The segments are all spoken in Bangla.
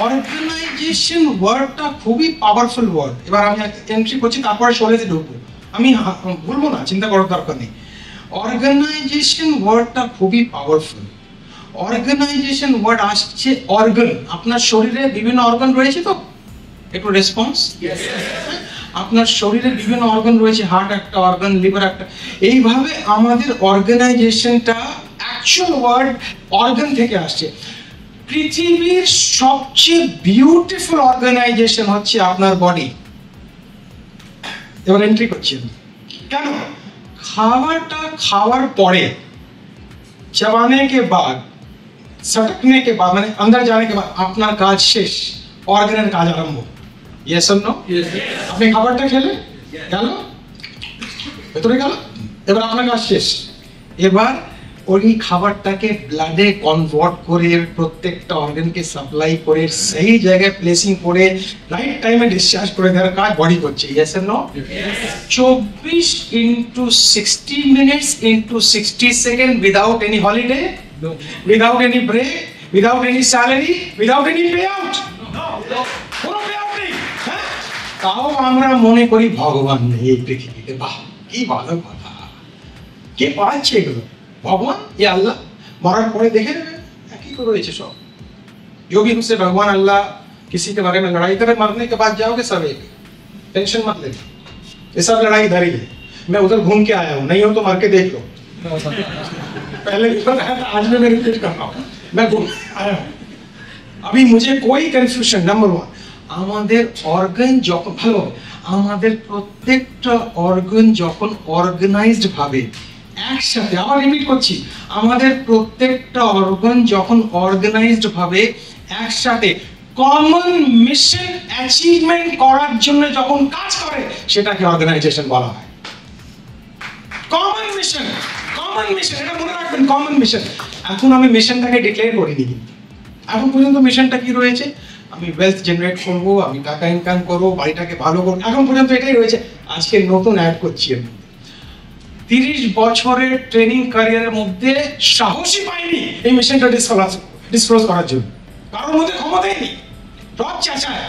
অর্গানাইজেশন ওয়ার্ডটা খুবই পাওয়ারফুল ওয়ার্ড। এবার আমি এন্ট্রি করছি, তারপরে শোলেতে ঢুকবো, আমি বলবো না, চিন্তা করার দরকার নেই। অর্গানাইজেশন ওয়ার্ডটা খুবই পাওয়ারফুল। অর্গানাইজেশন ওয়ার্ড আসছে অর্গান। আপনার শরীরে বিভিন্ন অর্গান রয়েছে তো, একটু রেসপন্স। আপনার শরীরে বিভিন্ন অর্গান রয়েছে, হার্ট একটা অর্গান, লিভার একটা। এইভাবে আমাদের অর্গানাইজেশনটা অ্যাকচুয়াল ওয়ার্ড অর্গান থেকে আসছে। পৃথিবীর সবচেয়ে বিউটিফুল অর্গানাইজেশন হচ্ছে আপনার বডি। এবার এন্ট্রি করছি আমি। কেন? খাবারটা খাওয়ার পরে, चबाने के बाद, सटकने के बाद, মানে अंदर जाने के बाद আপনার কাজ শেষ, অর্গানের কাজ আরম্ভ। Yes or no? আপনি খাবারটা খেলে গেল, ভেতরে গেল, এবার আপনার কাজ শেষ। এবার ওই খাবারটাকে ব্লাডে কনভার্ট করে প্রত্যেকটা অর্গানকে সাপ্লাই করে সেই জায়গায় প্লেসিং করে রাইট টাইমে ডিসচার্জ করে দেওয়ার কাজ বডি করছে। Yes or no? 24 into 60 minutes into 60 seconds without any holiday, without any break, without any salary, without any payout. কোনো payout নেই। তাও আমরা মনে করি ভগবান নেই এই পৃথিবীতে। বাহ, কি ভালো কথা! কে পাচ্ছে এগুলো? भगवान या अल्लाह? मरण पड़े देखे की तो रही सब योगी हमसे भगवान अल्लाह किसी के बारे में लड़ाई करे, मरने के बाद जाओगे सब एक, टेंशन मत ले, ये सब लड़ाई इधर ही है। मैं उधर घूम के आया हूँ, नहीं हो तो मर के देख लो। पहले भी बताया था, आज मैं रिपीट कर रहा हूँ, मैं घूम आया हूँ। अभी मुझे कोई कंफ्यूजन। नंबर 1, আমাদের অর্গান যখন ভালো, আমাদের প্রত্যেকটা অর্গান যখন অর্গানাইজড ভাবে একসাথে, আবার রিপিট করছি, আমাদের প্রত্যেকটা অর্গান যখন অর্গানাইজড ভাবে একসাথে কমন মিশন অ্যাচিভমেন্ট করার জন্য যখন কাজ করে, সেটাকে অর্গানাইজেশন বলা হয়। কমন মিশন, কমন মিশন, এটা মনে রাখবেন, কমন মিশন। এখন আমি মিশনটাকে ডিক্লেয়ার করিনি, কিন্তু এখন পর্যন্ত মিশনটা কি রয়েছে? আমি ওয়েলথ জেনারেট করব, আমি টাকা ইনকাম করব, বাড়িটাকে ভালো করব, এখন পর্যন্ত এটাই রয়েছে। আজকে নতুন অ্যাড করছি আমি। 30 বছরের ট্রেনিং ক্যারিয়ারের মধ্যে সাহসই পাইনি এই মিশনটা ডিসক্লোজ করার জন্য। কারোর মধ্যে ক্ষমতাই নেই, সব চাচায়,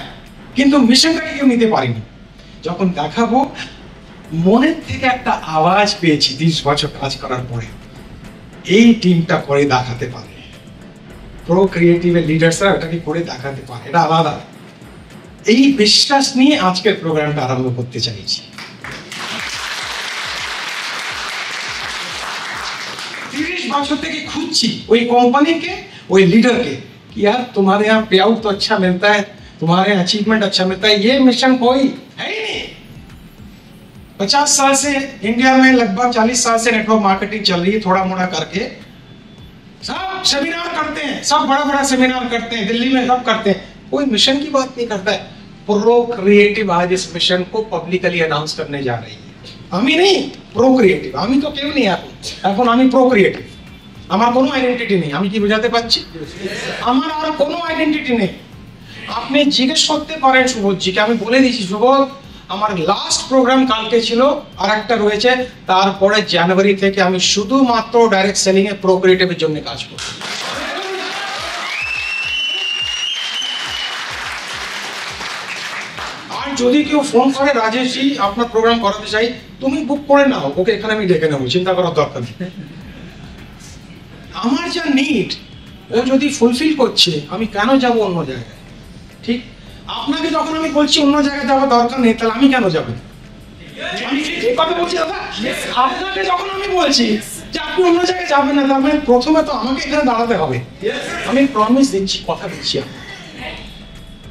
কিন্তু মিশনটাকে কেউ নিতে পারিনি। যখন দেখাবো, মনের থেকে একটা আওয়াজ পেয়েছি 30 বছর কাজ করার পরে, এই টিমটা করে দেখাতে পারে। প্রো ক্রিয়েটিভের লিডার্সরা এটাকে করে দেখাতে পারে, এটা আলাদা। এই বিশ্বাস নিয়ে আজকের প্রোগ্রামটা আরম্ভ করতে চাইছি। 30 বছর থেকে খুঁজছি ওই কোম্পানিকে, ওই লিডারকে, कि यार तुम्हारे यहाँ पे आउट तो अच्छा मिलता है, तुम्हारे अचीवमेंट अच्छा मिलता है, ये मिशन कोई है ही नहीं। 50 साल से इंडिया में, लगभग 40 साल से नेटवर्क मार्केटिंग चल रही है, थोड़ा मोड़ा करके सब सेमिनार करते हैं, सब बड़ा बड़ा सेमिनार करते हैं, दिल्ली में सब करते हैं, कोई मिशन की बात नहीं करता है। प्रो क्रिएटिव आज इस मिशन को पब्लिकली अनाउंस करने जा रही है। আমি নেই প্রো ক্রিয়েটিভ, আমি তো কেউ নেই এখন আমি প্রো ক্রিয়েটিভ। আমার কোনো আইডেন্টিটি নেই, আমি কি বোঝাতে পারছি? আমার আর কোনো আইডেন্টিটি নেই। আপনি জিজ্ঞেস করতে পারেন সুবোধজিকে, আমি বলে দিয়েছি, সুবোধ আমার লাস্ট প্রোগ্রাম কালকে ছিল, আর একটা রয়েছে, তারপরে জানুয়ারি থেকে আমি শুধুমাত্র ডাইরেক্ট সেলিং এ প্রো ক্রিয়েটিভের জন্য কাজ করব। আর যদি কেউ ফোন করে, রাজেশ জি আপনার প্রোগ্রাম করাতে চাই, তুমি বুক করে নাও, ওকে এখানে আমি ডেকে নেবো, চিন্তা করার দরকার নেই। আমার যা নিড ও যদি ফুলফিল করছে, আমি কেন যাব অন্য জায়গায়? ঠিক আপনাকে যখন আমি বলছি অন্য জায়গায় যাওয়ার দরকার নেই, তাহলে আমি কেন যাব? আমি ঠিক কথা বলছি দাদা। আপনাকে যখন আমি বলছি যে আপনি অন্য জায়গায় যাবেন না, তার মানে প্রথমে তো আমাকে এখানে দাঁড়াতে হবে। আমি প্রমিস দিচ্ছি, কথা দিচ্ছি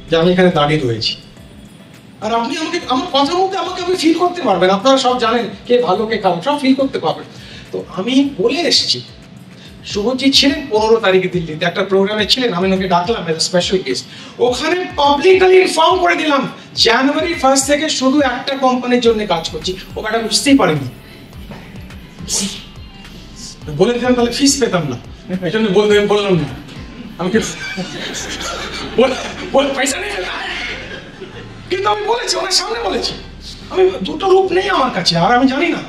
যে আমি এখানে দাঁড়িয়ে রয়েছি, আর আপনি আমাকে, আমার কথার মধ্যে আমাকে আপনি ফিল করতে পারবেন। আপনারা সব জানেন কে ভালো কে খারাপ, সব ফিল করতে পারবেন। তো আমি বলে এসেছি, শুভজি ছিলেন 15 তারিখে দিল্লিতে একটা প্রোগ্রামে ছিলেন, আমি ওকে ডাকলাম এজ স্পেশাল গেস্ট। ওখানে পাবলিকলি ইনফর্ম করে দিলাম জানুয়ারি 1 থেকে শুধু একটা কোম্পানির জন্য কাজ করছি। ওটা বুঝতেই পারেনি, বলে দিলাম তাহলে ফিস পেতাম না, এই জন্য বললাম না। আমাকে পয়সা নেই, কিন্তু আমি বলেছি, ওনার সামনে বলেছি, আমি দুটো রূপ নেই আমার কাছে, আর আমি জানি না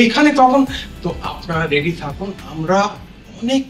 এইখানে। তখন তো আপনারা রেডি থাকুন, আমরা অনেক